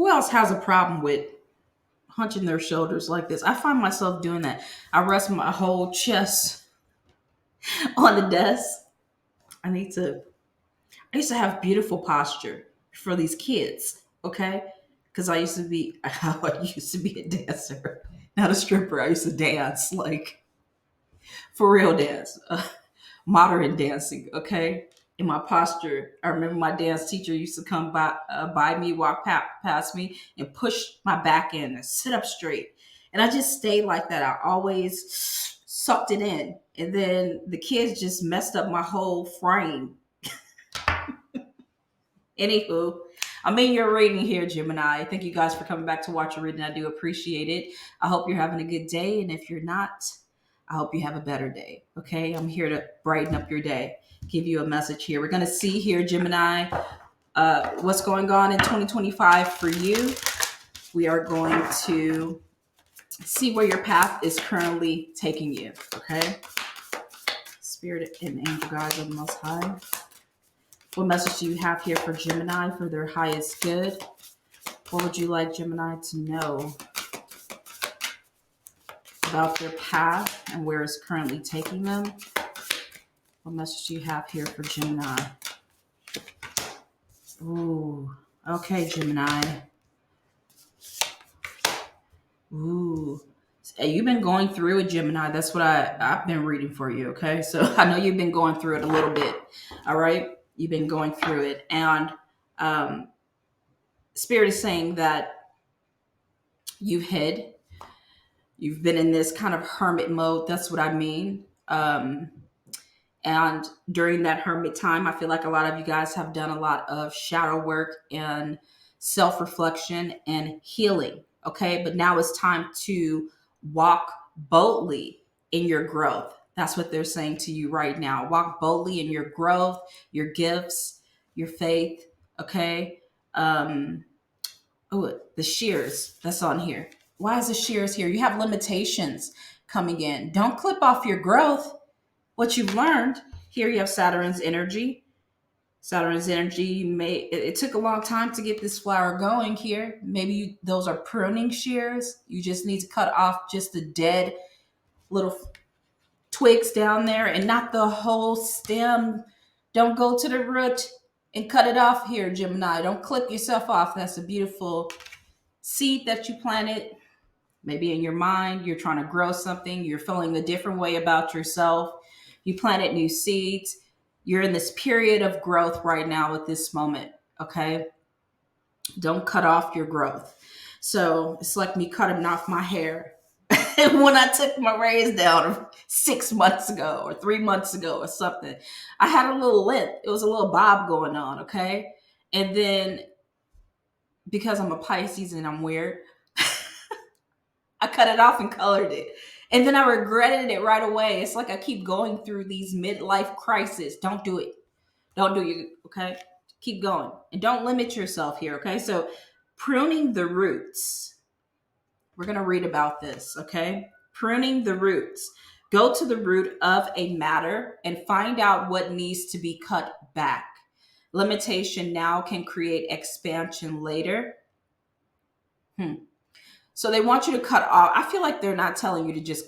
Who else has a problem with hunching their shoulders like this? I find myself doing that. I rest my whole chest on the desk. I need to. I used to have beautiful posture for these kids. Okay, because I used to be a dancer, not a stripper. I used to dance like for real dance, modern dancing. Okay, in my posture, I remember my dance teacher used to come by me, walk past me, and push my back in and sit up straight. And I just stayed like that. I always sucked it in, and then the kids just messed up my whole frame. Anywho, I'm in your reading here, Gemini. Thank you guys for coming back to watch your reading. I do appreciate it. I hope you're having a good day. And if you're not, I hope you have a better day. Okay. I'm here to brighten up your day, give you a message here. We're going to see here, Gemini, what's going on in 2025 for you. We are going to see where your path is currently taking you. Okay. Spirit and angel guides of the Most High. What message do you have here for Gemini for their highest good? What would you like Gemini to know about their path and where it's currently taking them? What message do you have here for Gemini? Ooh, okay, Gemini. Ooh, hey, you've been going through it, Gemini. That's what I've been reading for you, okay? So I know you've been going through it a little bit, all right? You've been going through it. And Spirit is saying that you've hid. You've been in this kind of hermit mode. That's what I mean. And during that hermit time, I feel like a lot of you guys have done a lot of shadow work and self-reflection and healing. Okay. But now it's time to walk boldly in your growth. That's what they're saying to you right now. Walk boldly in your growth, your gifts, your faith. Okay. Oh, the shears that's on here. Why is the shears here? You have limitations coming in. Don't clip off your growth. What you've learned here, you have Saturn's energy. Saturn's energy. It took a long time to get this flower going here. Maybe those are pruning shears. You just need to cut off just the dead little twigs down there and not the whole stem. Don't go to the root and cut it off here, Gemini. Don't clip yourself off. That's a beautiful seed that you planted. Maybe in your mind, you're trying to grow something. You're feeling a different way about yourself. You planted new seeds. You're in this period of growth right now at this moment. Okay. Don't cut off your growth. So it's like me cutting off my hair. When I took my rays down 6 months ago or 3 months ago or something, I had a little length. It was a little bob going on. Okay. And then because I'm a Pisces and I'm weird, I cut it off and colored it. And then I regretted it right away. It's like I keep going through these midlife crises. Don't do it. Don't do it. Okay. Keep going. And don't limit yourself here. Okay. So pruning the roots. We're going to read about this. Okay. Pruning the roots. Go to the root of a matter and find out what needs to be cut back. Limitation now can create expansion later. So they want you to cut off. I feel like they're not telling you to just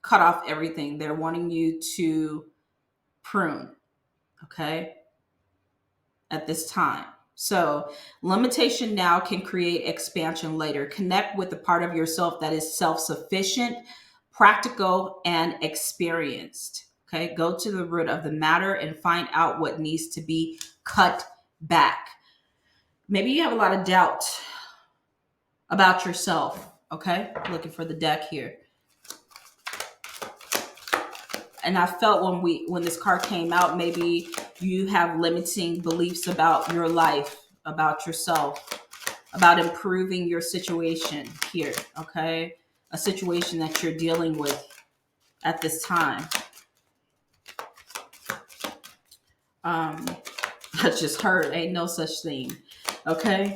cut off everything. They're wanting you to prune, okay, at this time. So limitation now can create expansion later. Connect with the part of yourself that is self-sufficient, practical, and experienced. Okay, go to the root of the matter and find out what needs to be cut back. Maybe you have a lot of doubt about yourself. Okay, looking for the deck here. And I felt when this card came out, maybe you have limiting beliefs about your life, about yourself, about improving your situation here. Okay, a situation that you're dealing with at this time. I just heard ain't no such thing. Okay.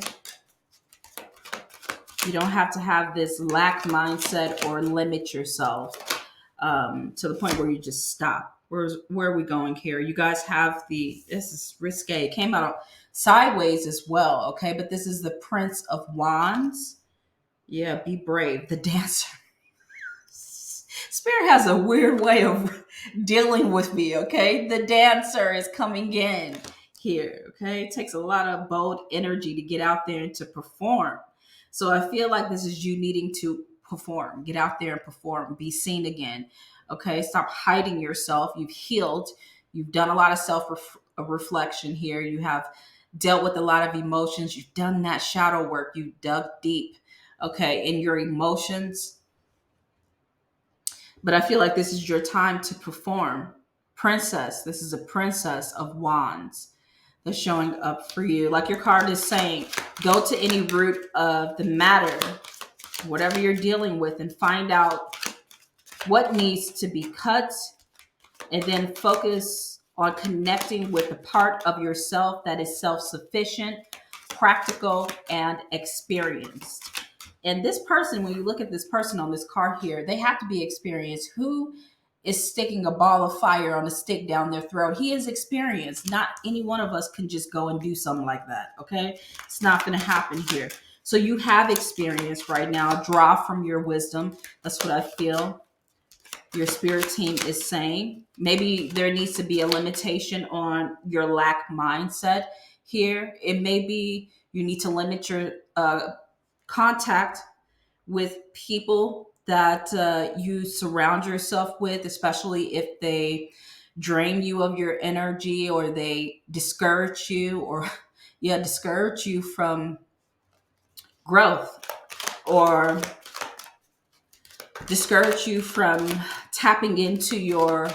You don't have to have this lack mindset or limit yourself. to the point where you just stop. Where are we going here? You guys have this is risque. It came out sideways as well, okay? But this is the Prince of Wands. Yeah, be brave. The dancer. Spirit has a weird way of dealing with me, okay? The dancer is coming in here, okay? It takes a lot of bold energy to get out there and to perform. So I feel like this is you needing to perform, get out there and perform, be seen again, okay? Stop hiding yourself. You've healed. You've done a lot of reflection here. You have dealt with a lot of emotions. You've done that shadow work. You've dug deep, okay, in your emotions. But I feel like this is your time to perform. Princess, this is a Princess of Wands that's showing up for you. Like your card is saying, go to any root of the matter, whatever you're dealing with, and find out what needs to be cut, and then focus on connecting with the part of yourself that is self-sufficient, practical, and experienced. And this person, when you look at this person on this card here, they have to be experienced. Who is sticking a ball of fire on a stick down their throat? He is experienced. Not any one of us can just go and do something like that, okay? It's not going to happen here. So you have experience right now. Draw from your wisdom. That's what I feel your spirit team is saying. Maybe there needs to be a limitation on your lack mindset here. It may be you need to limit your contact with people that you surround yourself with, especially if they drain you of your energy or they discourage you or yeah, discourage you from growth or discourage you from tapping into your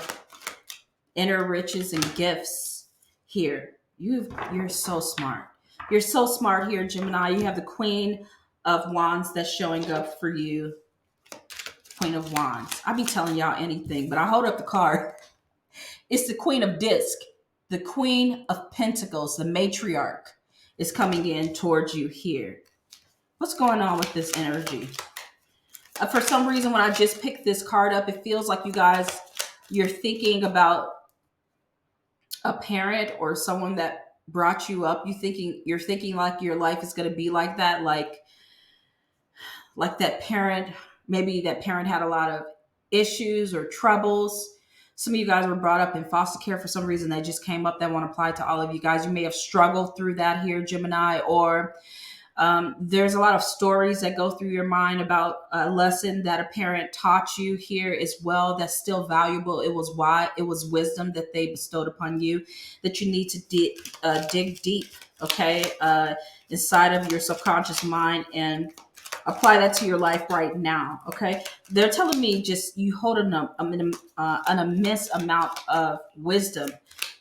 inner riches and gifts here. You're so smart. You're so smart here, Gemini. You have the Queen of Wands that's showing up for you. Queen of Wands. I be telling y'all anything, but I hold up the card. It's the Queen of Disc. The Queen of Pentacles, the matriarch, is coming in towards you here. What's going on with this energy? For some reason, when I just picked this card up, it feels like you guys, you're thinking about a parent or someone that brought you up. You're thinking like your life is going to be like that, like that parent. Maybe that parent had a lot of issues or troubles. Some of you guys were brought up in foster care for some reason. That just came up. That won't apply to all of you guys. You may have struggled through that here, Gemini, or there's a lot of stories that go through your mind about a lesson that a parent taught you here as well. That's still valuable. It was wisdom that they bestowed upon you that you need to dig deep, okay, inside of your subconscious mind and apply that to your life right now. Okay, they're telling me just you hold an immense amount of wisdom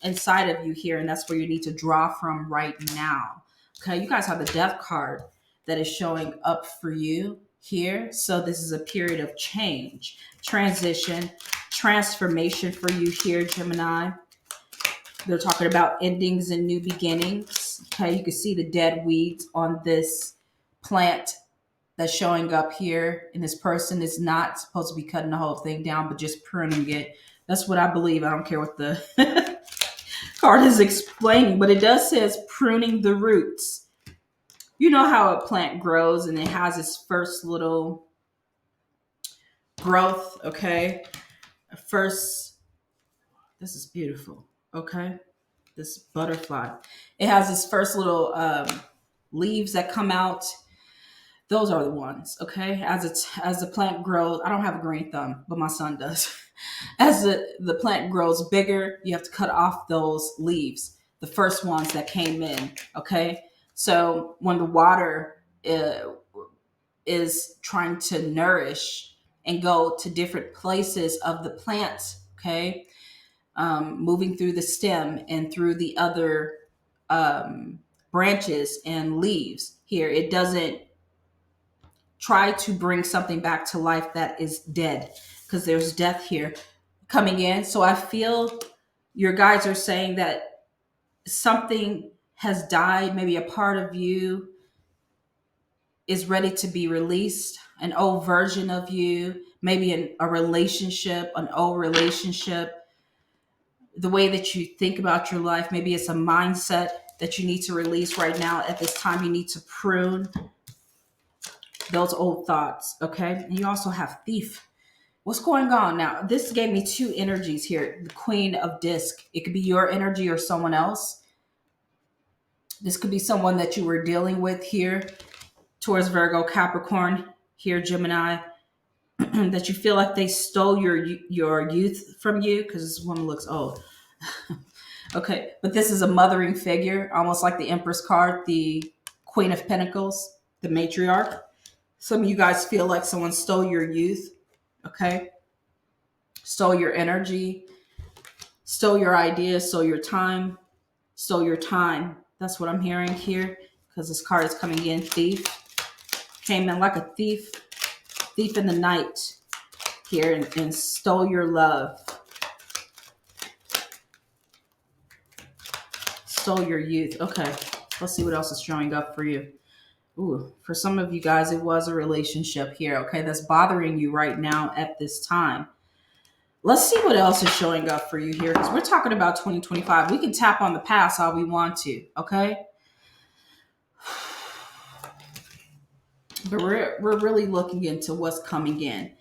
inside of you here, and that's where you need to draw from right now. Okay, you guys have the Death card that is showing up for you here. So this is a period of change, transition, transformation for you here, Gemini. They're talking about endings and new beginnings. Okay, you can see the dead weeds on this plant that's showing up here. And this person is not supposed to be cutting the whole thing down, but just pruning it. That's what I believe. I don't care what the card is explaining, but it does says pruning the roots. You know how a plant grows and it has its first little growth, okay? First, this is beautiful, okay? This butterfly. It has its first little leaves that come out. Those are the ones, okay? As the plant grows, I don't have a green thumb, but my son does. As the plant grows bigger, you have to cut off those leaves, the first ones that came in, okay? So when the water is trying to nourish and go to different places of the plant, okay, moving through the stem and through the other branches and leaves here, it doesn't try to bring something back to life that is dead, because there's death here coming in. So I feel your guides are saying that something has died. Maybe a part of you is ready to be released, an old version of you. maybe in a relationship, an old relationship, the way that you think about your life. Maybe it's a mindset that you need to release right now. At this time, you need to prune those old thoughts. Okay. And you also have thief. What's going on now? This gave me two energies here. The Queen of Disc. It could be your energy or someone else. This could be someone that you were dealing with here towards Virgo, Capricorn, here Gemini, that you feel like they stole your youth from you, because this woman looks old. Okay, but this is a mothering figure, almost like the Empress card, the Queen of Pentacles, the matriarch. Some of you guys feel like someone stole your youth, okay? Stole your energy, stole your ideas, stole your time, stole your time. That's what I'm hearing here, because this card is coming in, thief. Came in like a thief, thief in the night here, and stole your love. Stole your youth. Okay, let's see what else is showing up for you. Ooh, for some of you guys, it was a relationship here, okay, that's bothering you right now at this time. Let's see what else is showing up for you here, because we're talking about 2025. We can tap on the past all we want to, okay? But we're really looking into what's coming in.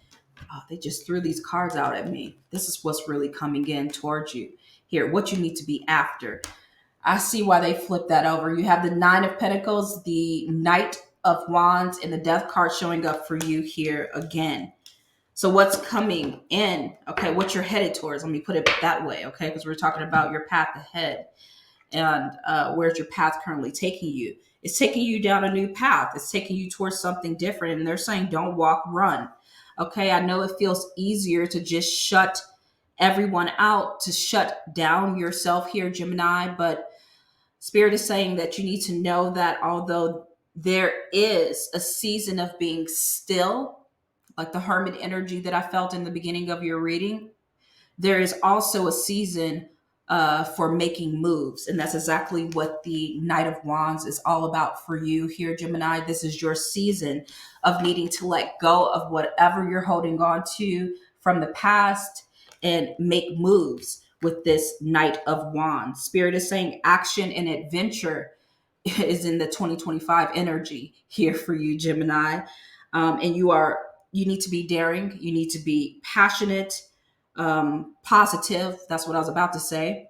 Oh, they just threw these cards out at me. This is what's really coming in towards you. Here, what you need to be after. I see why they flipped that over. You have the Nine of Pentacles, the Knight of Wands, and the Death card showing up for you here again. So what's coming in? Okay, what you're headed towards. Let me put it that way, okay? Because we're talking about your path ahead. And where's your path currently taking you? It's taking you down a new path. It's taking you towards something different. And they're saying, don't walk, run. Okay, I know it feels easier to just shut everyone out, to shut down yourself here, Gemini, but Spirit is saying that you need to know that although there is a season of being still, like the hermit energy that I felt in the beginning of your reading, there is also a season for making moves. And that's exactly what the Knight of Wands is all about for you here, Gemini. This is your season of needing to let go of whatever you're holding on to from the past and make moves with this Knight of Wands. Spirit is saying action and adventure is in the 2025 energy here for you, Gemini. And you need to be daring. You need to be passionate, positive. That's what I was about to say.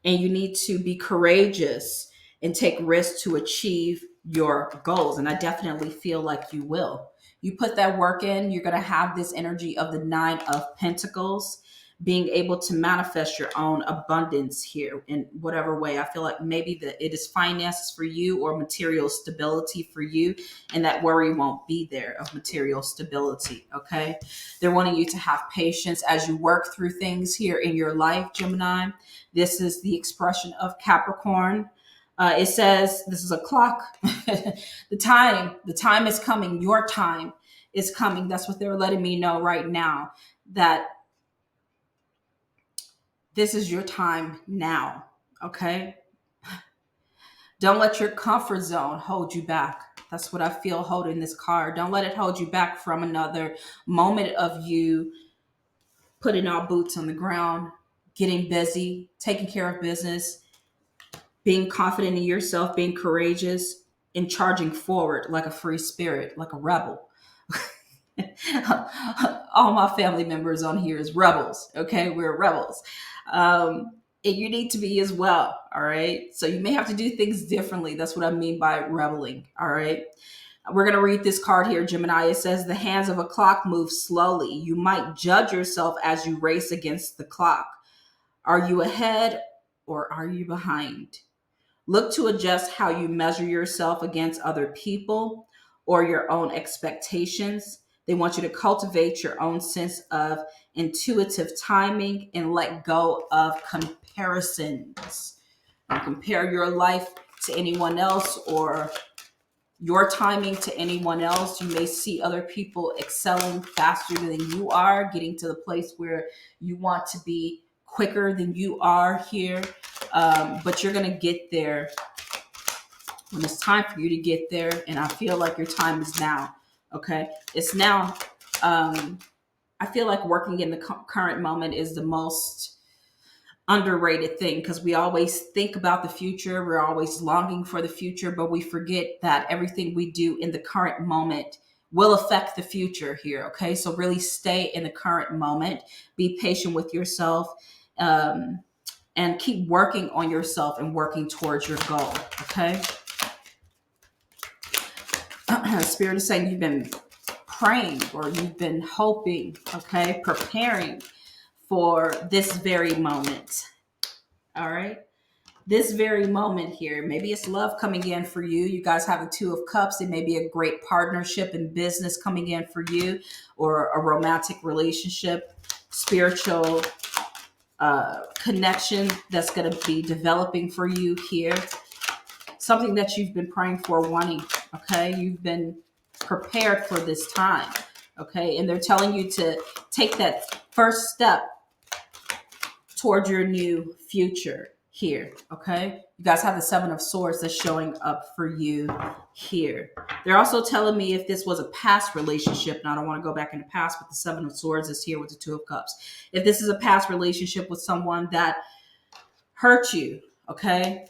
And you need to be courageous and take risks to achieve your goals. And I definitely feel like you will. You put that work in, you're going to have this energy of the Nine of Pentacles, being able to manifest your own abundance here in whatever way. I feel like maybe that it is finances for you or material stability for you, and that worry won't be there of material stability, okay? They're wanting you to have patience as you work through things here in your life, Gemini. This is the expression of Capricorn. It says, this is a clock. The time is coming. Your time is coming. That's what they're letting me know right now, that this is your time now, okay? Don't let your comfort zone hold you back. That's what I feel holding this card. Don't let it hold you back from another moment of you putting all boots on the ground, getting busy, taking care of business, being confident in yourself, being courageous, and charging forward like a free spirit, like a rebel. All my family members on here is rebels, okay? We're rebels. And you need to be as well, all right? So you may have to do things differently. That's what I mean by rebelling, all right? We're going to read this card here, Gemini. It says, the hands of a clock move slowly. You might judge yourself as you race against the clock. Are you ahead or are you behind? Look to adjust how you measure yourself against other people or your own expectations. They want you to cultivate your own sense of intuitive timing and let go of comparisons. Don't compare your life to anyone else or your timing to anyone else. You may see other people excelling faster than you are, getting to the place where you want to be quicker than you are here. But you're going to get there when it's time for you to get there. And I feel like your time is now. Okay. It's now. Um, I feel like working in the current moment is the most underrated thing because we always think about the future. We're always longing for the future, but we forget that everything we do in the current moment will affect the future here. Okay. So really stay in the current moment, be patient with yourself, um, and keep working on yourself and working towards your goal. Okay. Spirit is saying you've been praying or you've been hoping, okay, preparing for this very moment. All right. This very moment here. Maybe it's love coming in for you. You guys have the Two of Cups. It may be a great partnership in business coming in for you, or a romantic relationship, spiritual connection that's going to be developing for you here. Something that you've been praying for, wanting. Okay. You've been prepared for this time. Okay. And they're telling you to take that first step toward your new future here. Okay. You guys have the Seven of Swords that's showing up for you here. They're also telling me if this was a past relationship, and I don't want to go back in the past, but the Seven of Swords is here with the Two of Cups. If this is a past relationship with someone that hurt you, okay,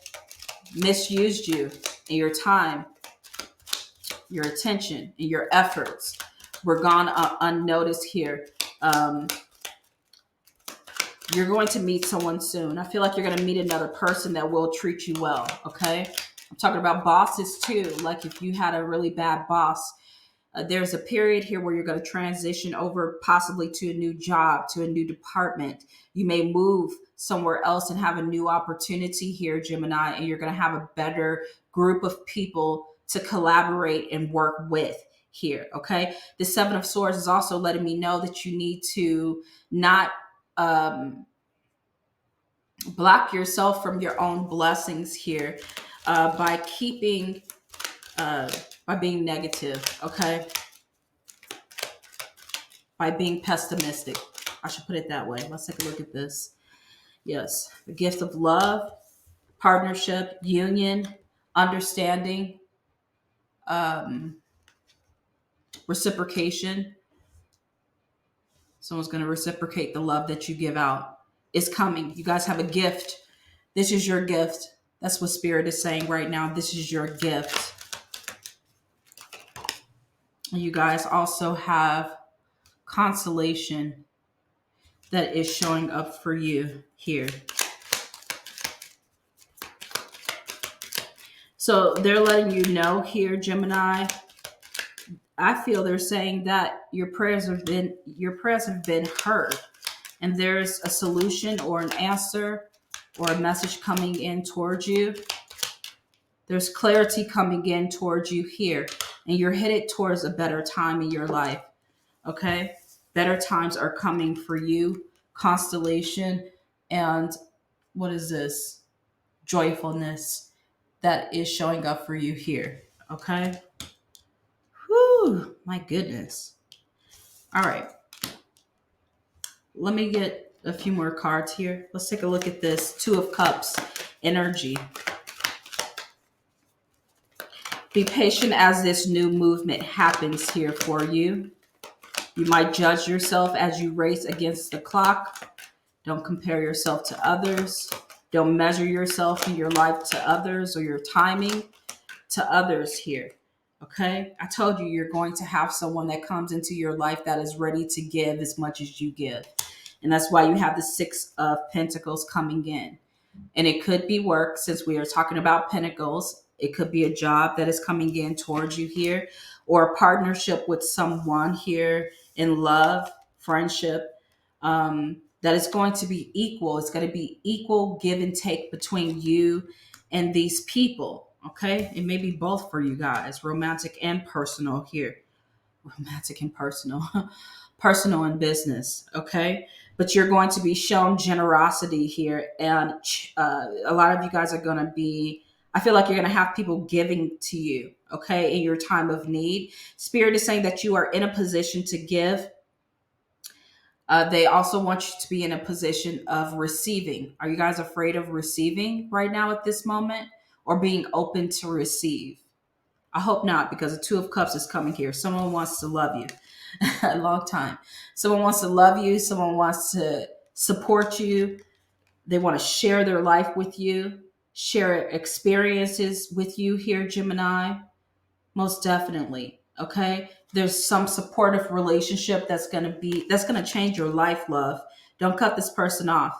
misused you in your time, your attention, and your efforts were gone unnoticed here. You're going to meet someone soon. I feel like you're going to meet another person that will treat you well. Okay. I'm talking about bosses too. Like if you had a really bad boss, there's a period here where you're going to transition over possibly to a new job, to a new department. You may move somewhere else and have a new opportunity here, Gemini, and you're going to have a better group of people to collaborate and work with here. Okay. The Seven of Swords is also letting me know that you need to not block yourself from your own blessings here by keeping by being negative. Okay. By being pessimistic, I should put it that way. Let's take a look at this. Yes, the gift of love, partnership, union, understanding, um, reciprocation. Someone's going to reciprocate the love that you give out. It's coming. You guys have a gift. This is your gift. That's what Spirit is saying right now. This is your gift. You guys also have consolation that is showing up for you here. So they're letting you know here, Gemini. I feel they're saying that your prayers have been heard, and there's a solution or an answer or a message coming in towards you. There's clarity coming in towards you here, and you're headed towards a better time in your life. Okay, better times are coming for you. Constellation and what is this? Joyfulness that is showing up for you here. Okay. Whew, my goodness. All right. Let me get a few more cards here. Let's take a look at this Two of Cups energy. Be patient as this new movement happens here for you. You might judge yourself as you race against the clock. Don't compare yourself to others. Don't measure yourself in your life to others or your timing to others here. Okay. I told you you're going to have someone that comes into your life that is ready to give as much as you give. And that's why you have the Six of Pentacles coming in. And it could be work, since we are talking about Pentacles. It could be a job that is coming in towards you here, or a partnership with someone here in love, friendship, that is going to be equal. It's going to be equal give and take between you and these people. Okay. It may be both for you guys, romantic and personal here. Romantic and personal, personal and business. Okay. But you're going to be shown generosity here. And a lot of you guys are going to be, I feel like you're going to have people giving to you. Okay. In your time of need. Spirit is saying that you are in a position to give. They also want you to be in a position of receiving. Are you guys afraid of receiving right now at this moment, or being open to receive? I hope not, because the Two of Cups is coming here. Someone wants to love you. A long time. Someone wants to love you. Someone wants to support you. They want to share their life with you, share experiences with you here, Gemini. Most definitely. Okay. There's some supportive relationship that's going to change your life, love. Don't cut this person off.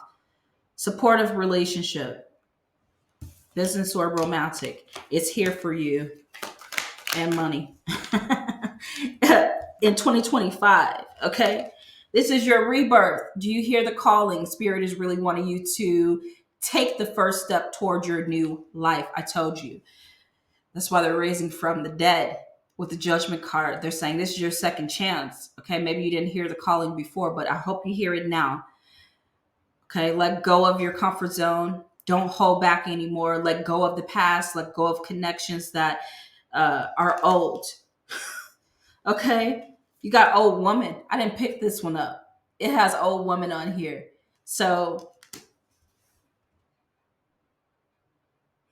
Supportive relationship, business or romantic. It's here for you, and money. In 2025. Okay. This is your rebirth. Do you hear the calling? Spirit is really wanting you to take the first step towards your new life. I told you. That's why they're raising from the dead with the judgment card. They're saying this is your second chance. Okay. Maybe you didn't hear the calling before, but I hope you hear it now. Okay. Let go of your comfort zone. Don't hold back anymore. Let go of the past. Let go of connections that are old. Okay. You got old woman. I didn't pick this one up. It has old woman on here. So,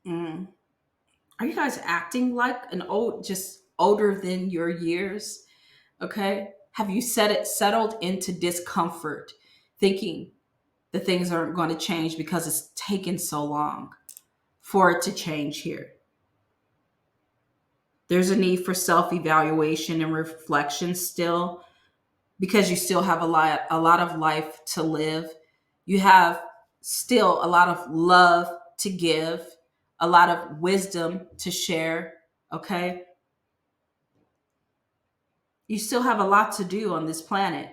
mm, are you guys acting like an old, just older than your years? Okay. Have you settled into discomfort, thinking that things aren't going to change because it's taken so long for it to change here? There's a need for self evaluation and reflection still, because you still have a lot of life to live. You have still a lot of love to give, a lot of wisdom to share. Okay. You still have a lot to do on this planet.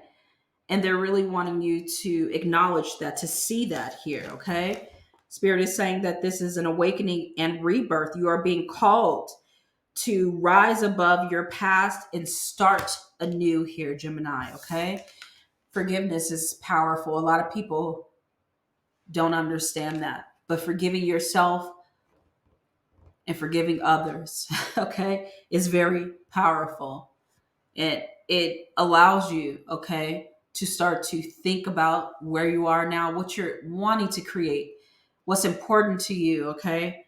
And they're really wanting you to acknowledge that, to see that here. Okay. Spirit is saying that this is an awakening and rebirth. You are being called to rise above your past and start anew here, Gemini. Okay. Forgiveness is powerful. A lot of people don't understand that, but forgiving yourself and forgiving others, okay, is very powerful. It allows you, okay, to start to think about where you are now, what you're wanting to create, what's important to you, okay,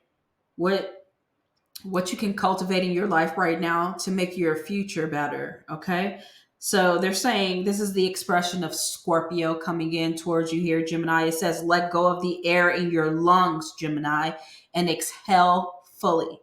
what you can cultivate in your life right now to make your future better. Okay. So they're saying this is the expression of Scorpio coming in towards you here, Gemini. It says, let go of the air in your lungs, Gemini, and exhale fully.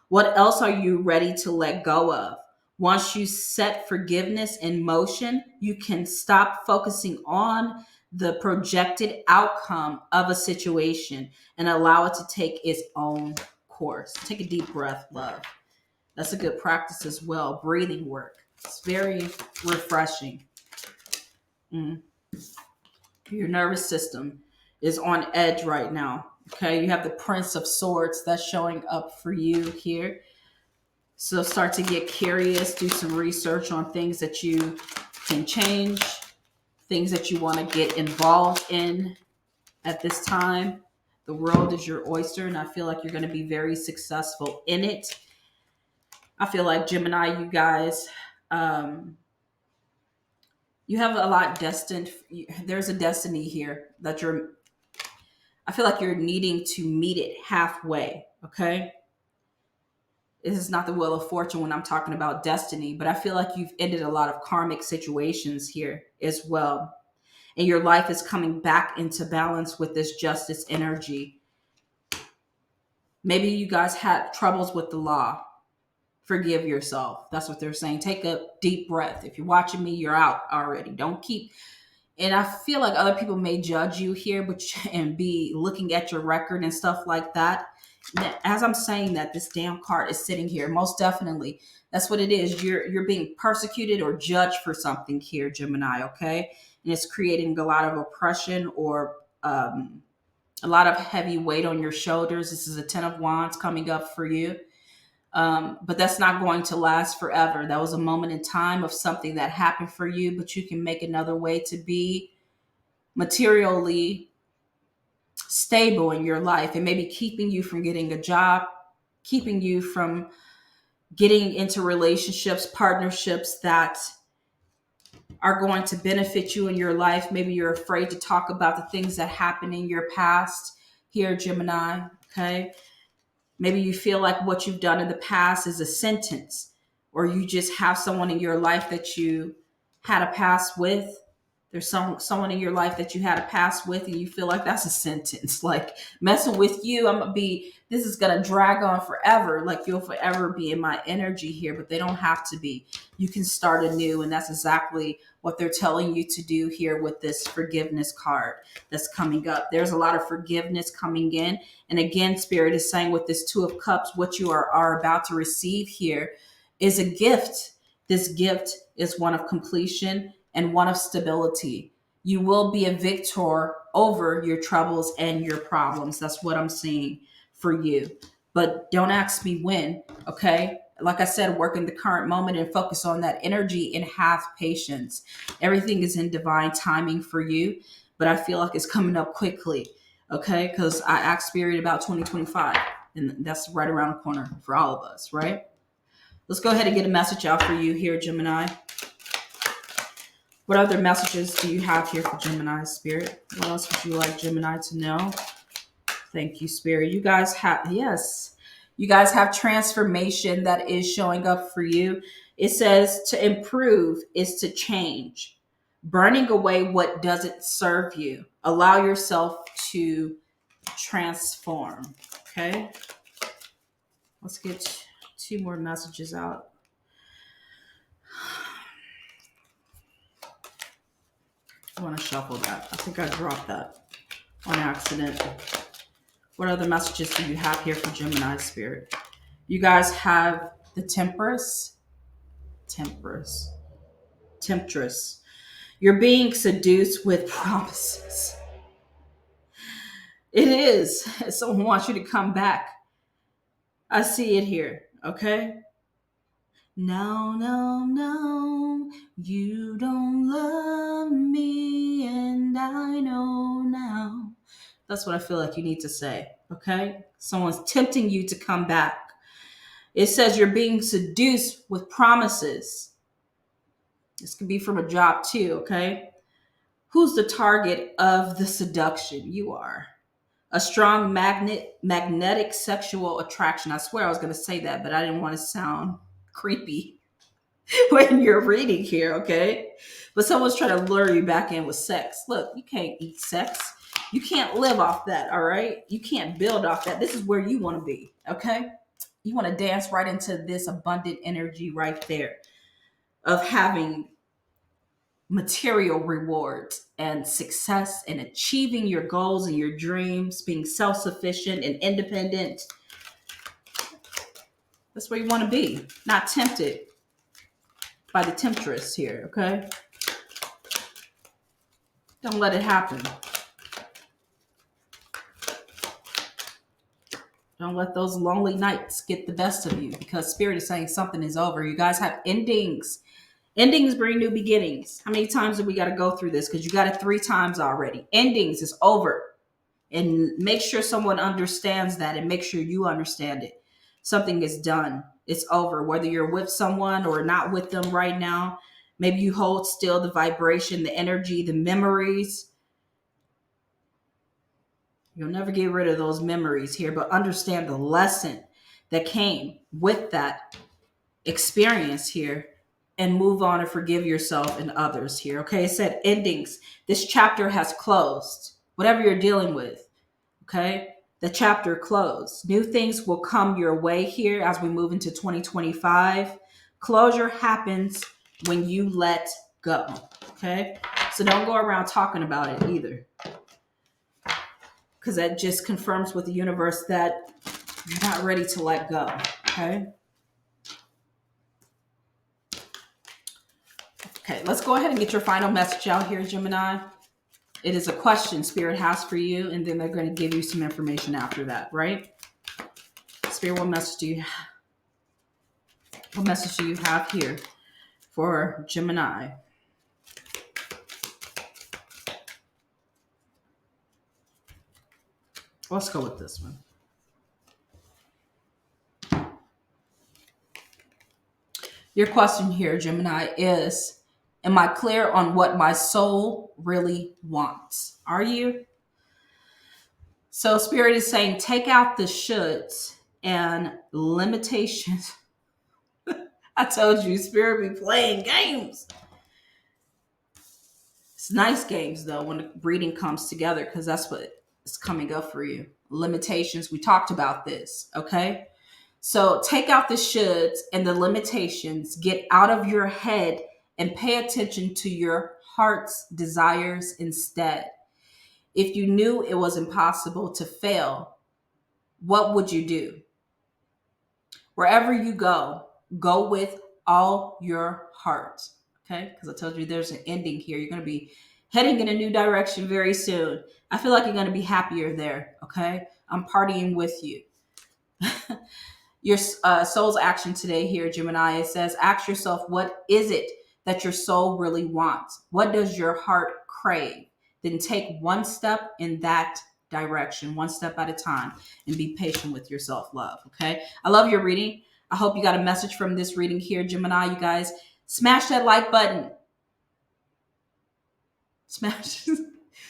What else are you ready to let go of? Once you set forgiveness in motion, you can stop focusing on the projected outcome of a situation and allow it to take its own course. Take a deep breath, love. That's a good practice as well. Breathing work. It's very refreshing. Mm. Your nervous system is on edge right now. Okay, you have the Prince of Swords that's showing up for you here. So start to get curious, do some research on things that you can change, things that you want to get involved in at this time. The world is your oyster, and I feel like you're going to be very successful in it. I feel like Gemini, you guys, you have a lot destined. There's a destiny here that I feel like you're needing to meet it halfway. Okay. This is not the wheel of fortune when I'm talking about destiny, but I feel like you've ended a lot of karmic situations here as well. And your life is coming back into balance with this justice energy. Maybe you guys had troubles with the law. Forgive yourself. That's what they're saying. Take a deep breath. If you're watching me, you're out already. Don't keep. And I feel like other people may judge you here, but and be looking at your record and stuff like that. As I'm saying that, this damn card is sitting here. Most definitely, that's what it is. You're being persecuted or judged for something here, Gemini. Okay, and it's creating a lot of oppression or a lot of heavy weight on your shoulders. This is a Ten of Wands coming up for you. But that's not going to last forever. That was a moment in time of something that happened for you, but you can make another way to be materially stable in your life. It may be keeping you from getting a job, keeping you from getting into relationships, partnerships that are going to benefit you in your life. Maybe you're afraid to talk about the things that happened in your past here, Gemini. Okay. Maybe you feel like what you've done in the past is a sentence. or you just have someone in your life that you had a past with. There's someone in your life that you had a past with, and you feel like that's a sentence. Like, messing with you, this is gonna drag on forever. Like, you'll forever be in my energy here, but they don't have to be. You can start anew, and that's exactly what they're telling you to do here with this forgiveness card that's coming up. There's a lot of forgiveness coming in. And again, Spirit is saying with this Two of Cups, what you are about to receive here is a gift. This gift is one of completion and one of stability. You will be a victor over your troubles and your problems. That's what I'm seeing for you. But don't ask me when, okay? Like I said, work in the current moment and focus on that energy and have patience. Everything is in divine timing for you, but I feel like it's coming up quickly, okay? Because I asked Spirit about 2025, and that's right around the corner for all of us, right? Let's go ahead and get a message out for you here, Gemini. What other messages do you have here for Gemini, Spirit? What else would you like Gemini to know? Thank you, Spirit. You guys have transformation that is showing up for you. It says to improve is to change, burning away what doesn't serve you. Allow yourself to transform. Okay. Let's get 2 more messages out. I want to shuffle that. I think I dropped that on accident. What other messages do you have here for Gemini, Spirit? You guys have the Temptress. You're being seduced with promises. It is. Someone wants you to come back. I see it here. Okay. No, no, no, you don't love me, and I know now. That's what I feel like you need to say, okay? Someone's tempting you to come back. It says you're being seduced with promises. This could be from a job too, okay? Who's the target of the seduction? You are. A strong magnetic sexual attraction. I swear I was going to say that, but I didn't want to sound creepy when you're reading here, okay? But someone's trying to lure you back in with sex. Look, you can't eat sex. You can't live off that, all right? You can't build off that. This is where you want to be, okay? You want to dance right into this abundant energy right there of having material rewards and success and achieving your goals and your dreams, being self-sufficient and independent. That's where you want to be, not tempted by the temptress here, okay? Don't let it happen. Don't let those lonely nights get the best of you, because Spirit is saying something is over. You guys have endings. Endings bring new beginnings. How many times do we got to go through this? Because you got it 3 times already. Endings is over. And make sure someone understands that, and make sure you understand it. Something is done. It's over. Whether you're with someone or not with them right now, maybe you hold still the vibration, the energy, the memories. You'll never get rid of those memories here, but understand the lesson that came with that experience here, and move on and forgive yourself and others here. Okay, it said endings. This chapter has closed. Whatever you're dealing with, okay, the chapter closed. New things will come your way here as we move into 2025. Closure happens when you let go, okay? So don't go around talking about it either, because that just confirms with the universe that you're not ready to let go, okay? Okay, let's go ahead and get your final message out here, Gemini. It is a question Spirit has for you, and then they're going to give you some information after that, right? Spirit, what message do you have here for Gemini? Let's go with this one. Your question here, Gemini, is, am I clear on what my soul really wants? Are you? So Spirit is saying, take out the shoulds and limitations. I told you, Spirit be playing games. It's nice games though when the reading comes together because that's what is coming up for you. Limitations. We talked about this. Okay. So take out the shoulds and the limitations, get out of your head and pay attention to your heart's desires instead. If you knew it was impossible to fail, what would you do? Wherever you go, go with all your heart. Okay? Because I told you there's an ending here. You're going to be heading in a new direction very soon. I feel like you're going to be happier there. Okay? I'm partying with you. Your soul's action today here, Gemini, it says, ask yourself, what is it that your soul really wants? What does your heart crave? Then take one step in that direction, one step at a time, and be patient with your self-love. Okay. I love your reading. I hope you got a message from this reading here, Gemini. You guys smash that like button. Smash.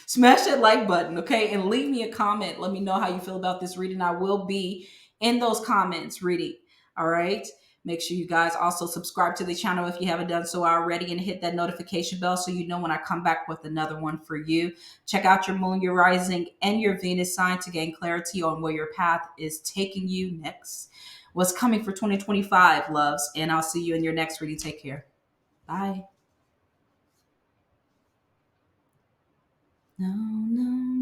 Smash that like button, okay? And leave me a comment. Let me know how you feel about this reading. I will be in those comments reading. All right. Make sure you guys also subscribe to the channel if you haven't done so already and hit that notification bell so you know when I come back with another one for you. Check out your moon, your rising, and your Venus sign to gain clarity on where your path is taking you next. What's coming for 2025, loves. And I'll see you in your next reading. Take care. Bye. No, no.